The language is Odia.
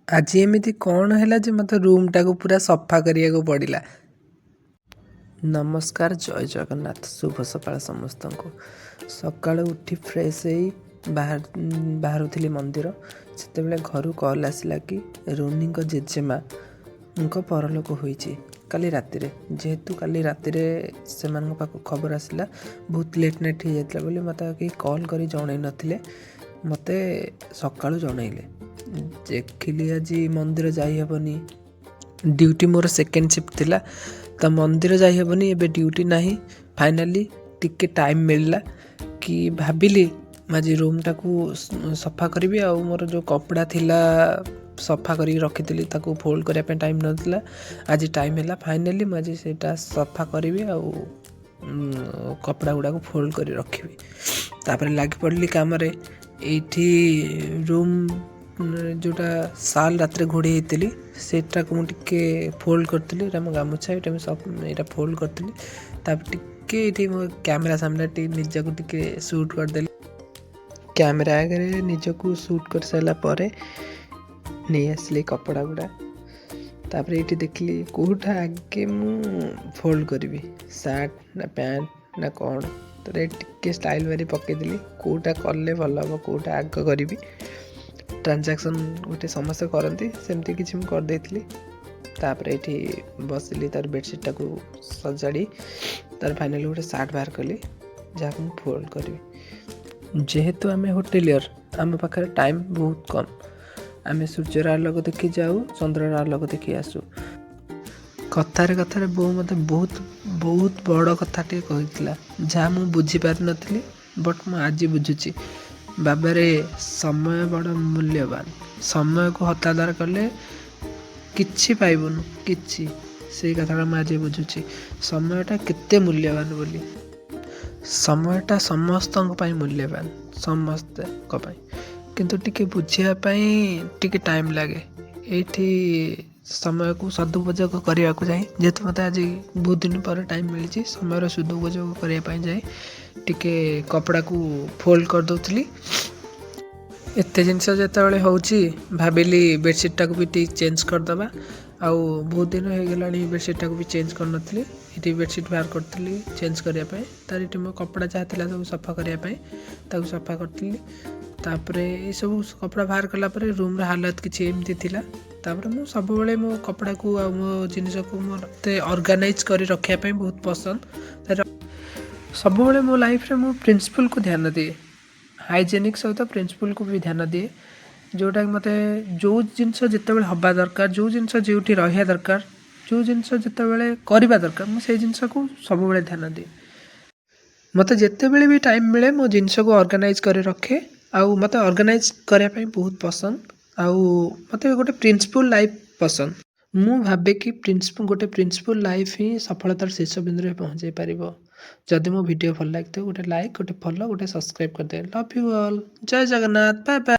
ଆଜି ଏମିତି କ'ଣ ହେଲା ଯେ ମୋତେ ରୁମ୍ଟାକୁ ପୁରା ସଫା କରିବାକୁ ପଡ଼ିଲା। ନମସ୍କାର, ଜୟ ଜଗନ୍ନାଥ, ଶୁଭ ସକାଳ ସମସ୍ତଙ୍କୁ। ସକାଳୁ ଉଠି ଫ୍ରେଶ୍ ହେଇ ବାହାରୁଥିଲି ମନ୍ଦିର, ସେତେବେଳେ ଘରୁ କଲ୍ ଆସିଲା କି ରୋନିଙ୍କ ଜେଜେମାଙ୍କ ପରଲୋକ ହୋଇଛି କାଲି ରାତିରେ। ଯେହେତୁ କାଲି ରାତିରେ ସେମାନଙ୍କ ପାଖକୁ ଖବର ଆସିଲା ବହୁତ ଲେଟ୍ ନାଇଟ୍ ହେଇଯାଇଥିଲା ବୋଲି ମୋତେ କେହି କଲ୍ କରି ଜଣାଇ ନଥିଲେ, ମୋତେ ସକାଳୁ ଜଣାଇଲେ। ଦେଖିଲି ଆଜି ମନ୍ଦିର ଯାଇହେବନି, ଡ୍ୟୁଟି ମୋର ସେକେଣ୍ଡ ସିଫ୍ଟ ଥିଲା, ତ ମନ୍ଦିର ଯାଇହେବନି, ଏବେ ଡ୍ୟୁଟି ନାହିଁ। ଫାଇନାଲି ଟିକେ ଟାଇମ୍ ମିଳିଲା କି ଭାବିଲି ମୁଁ ଆଜି ରୁମ୍ଟାକୁ ସଫା କରିବି। ଆଉ ମୋର ଯେଉଁ କପଡ଼ା ଥିଲା ସଫା କରିକି ରଖିଥିଲି ତାକୁ ଫୋଲ୍ଡ କରିବା ପାଇଁ ଟାଇମ୍ ନଥିଲା। ଆଜି ଟାଇମ୍ ହେଲା, ଫାଇନାଲି ମୁଁ ଆଜି ସେଇଟା ସଫା କରିବି ଆଉ କପଡ଼ା ଗୁଡ଼ାକୁ ଫୋଲ୍ଡ କରି ରଖିବି। ତାପରେ ଲାଗି ପଡ଼ିଲି କାମରେ। ଏଇଠି ରୁମ୍ ଯେଉଁଟା ଶାଲ୍ ରାତିରେ ଘୋଡ଼େଇ ହେଇଥିଲି ସେଇଟାକୁ ମୁଁ ଟିକେ ଫୋଲ୍ଡ କରିଥିଲି। ଏଇଟା ମୋ ଗାମୁଛା, ଏଇଟା ଫୋଲ୍ଡ କରିଥିଲି। ତାପରେ ଟିକେ ଏଇଠି ମୋ କ୍ୟାମେରା ସାମ୍ନାରେ ଟିକେ ନିଜକୁ ଟିକେ ସୁଟ୍ କରିଦେଲି। କ୍ୟାମେରା ଆଗରେ ନିଜକୁ ସୁଟ୍ କରିସାରିଲା ପରେ ନେଇ ଆସିଲି କପଡ଼ା ଗୁଡ଼ା। ତାପରେ ଏଇଠି ଦେଖିଲି କେଉଁଟା ଆଗେ ମୁଁ ଫୋଲ୍ଡ କରିବି, ସାର୍ଟ ନା ପ୍ୟାଣ୍ଟ ନା କ'ଣ। ତ ଏଇଠି ଟିକେ ଷ୍ଟାଇଲ୍ ମାରି ପକାଇଦେଲି, କେଉଁଟା କଲେ ଭଲ ହେବ, କେଉଁଟା ଆଗ କରିବି। ଟ୍ରାଞ୍ଜାକ୍ସନ୍ ଗୋଟେ ସମସ୍ତେ କରନ୍ତି, ସେମିତି କିଛି ମୁଁ କରିଦେଇଥିଲି। ତାପରେ ଏଇଠି ବସିଲି, ତାର ବେଡ଼ସିଟ୍ଟାକୁ ସଜାଡ଼ି ତାର ଫାଇନାଲି ଗୋଟେ ସାର୍ଟ ବାହାର କଲି ଯାହାକୁ ମୁଁ ଫୋଲ୍ଡ କରିବି। ଯେହେତୁ ଆମେ ହୋଟେଲିୟର, ଆମ ପାଖରେ ଟାଇମ୍ ବହୁତ କମ୍। ଆମେ ସୂର୍ଯ୍ୟର ଆଲୋକ ଦେଖି ଯାଉ, ଚନ୍ଦ୍ରର ଆଲୋକ ଦେଖି ଆସୁ। କଥାରେ କଥାରେ ବୋଉ ମୋତେ ବହୁତ ବଡ଼ କଥାଟିଏ କହିଥିଲା, ଯାହା ମୁଁ ବୁଝିପାରିନଥିଲି, ବଟ୍ ମୁଁ ଆଜି ବୁଝୁଛି। ବାବାରେ, ସମୟ ବଡ଼ ମୂଲ୍ୟବାନ। ସମୟକୁ ହତାଦାର କଲେ କିଛି ପାଇବୁନୁ, କିଛି। ସେଇ କଥାଟା ମୁଁ ଆଜି ବୁଝୁଛି, ସମୟଟା କେତେ ମୂଲ୍ୟବାନ ବୋଲି। ସମୟଟା ସମସ୍ତଙ୍କ ପାଇଁ ମୂଲ୍ୟବାନ, ସମସ୍ତଙ୍କ ପାଇଁ, କିନ୍ତୁ ଟିକେ ବୁଝିବା ପାଇଁ ଟିକେ ଟାଇମ୍ ଲାଗେ। ଏଇଠି ସମୟକୁ ସଦୁପଯୋଗ କରିବାକୁ ଯାଇ, ଯେହେତୁ ମୋତେ ଆଜି ବହୁତ ଦିନ ପରେ ଟାଇମ୍ ମିଳିଛି, ସମୟର ସଦୁପଯୋଗ କରିବା ପାଇଁ ଯାଇ ଟିକେ କପଡ଼ାକୁ ଫୋଲ୍ଡ କରିଦେଉଥିଲି। ଏତେ ଜିନିଷ ଯେତେବେଳେ ହେଉଛି ଭାବିଲି ବେଡ଼ସିଟ୍ଟାକୁ ବି ଟିକେ ଚେଞ୍ଜ କରିଦେବା। ଆଉ ବହୁତ ଦିନ ହେଇଗଲାଣି ବେଡ଼ସିଟ୍ଟାକୁ ବି ଚେଞ୍ଜ କରିନଥିଲି। ଏଠି ବେଡ଼ସିଟ୍ ବାହାର କରିଥିଲି ଚେଞ୍ଜ କରିବା ପାଇଁ। ତାର ଏଠି ମୋ କପଡ଼ା ଯାହା ଥିଲା ସବୁ ସଫା କରିବା ପାଇଁ ତାକୁ ସଫା କରିଥିଲି। ତାପରେ ଏସବୁ କପଡ଼ା ବାହାର କଲା ପରେ ରୁମ୍ର ହାଲତ କିଛି ଏମିତି ଥିଲା। ତାପରେ ମୁଁ ସବୁବେଳେ ମୋ କପଡ଼ାକୁ ଆଉ ମୋ ଜିନିଷକୁ ମୋତେ ଅର୍ଗାନାଇଜ୍ କରି ରଖିବା ପାଇଁ ବହୁତ ପସନ୍ଦ। ସବୁବେଳେ ମୋ ଲାଇଫ୍ରେ ମୁଁ ପ୍ରିନ୍ସିପଲ୍କୁ ଧ୍ୟାନ ଦିଏ, ହାଇଜେନିକ୍ ସହିତ ପ୍ରିନ୍ସିପଲ୍କୁ ବି ଧ୍ୟାନ ଦିଏ। ଯେଉଁଟାକି ମୋତେ ଯେଉଁ ଜିନିଷ ଯେତେବେଳେ ହେବା ଦରକାର, ଯେଉଁ ଜିନିଷ ଯେଉଁଠି ରହିବା ଦରକାର, ଯେଉଁ ଜିନିଷ ଯେତେବେଳେ କରିବା ଦରକାର, ମୁଁ ସେଇ ଜିନିଷକୁ ସବୁବେଳେ ଧ୍ୟାନ ଦିଏ। ମୋତେ ଯେତେବେଳେ ବି ଟାଇମ୍ ମିଳେ ମୋ ଜିନିଷକୁ ଅର୍ଗାନାଇଜ୍ କରି ରଖେ। ଆଉ ମୋତେ ଅର୍ଗାନାଇଜ୍ କରିବା ପାଇଁ ବହୁତ ପସନ୍ଦ। ଆଉ ମୋତେ ଗୋଟେ ପ୍ରିନ୍ସିପଲ୍ ଲାଇଫ୍ ପସନ୍ଦ। ମୁଁ ଭାବେ କି ଗୋଟେ ପ୍ରିନ୍ସିପଲ୍ ଲାଇଫ୍ ହିଁ ସଫଳତାର ଶୀର୍ଷ ବିନ୍ଦୁରେ ପହଞ୍ଚାଇ ପାରିବ। ଯଦି ମୋ ଭିଡ଼ିଓ ଭଲ ଲାଗିଥିବ ଗୋଟେ ଲାଇକ୍, ଗୋଟେ ଫଲୋ, ଗୋଟେ ସବସ୍କ୍ରାଇବ୍ କରିଦେବେ। Love you all. ଜୟ ଜଗନ୍ନାଥ, ବାଏ ବାଏ।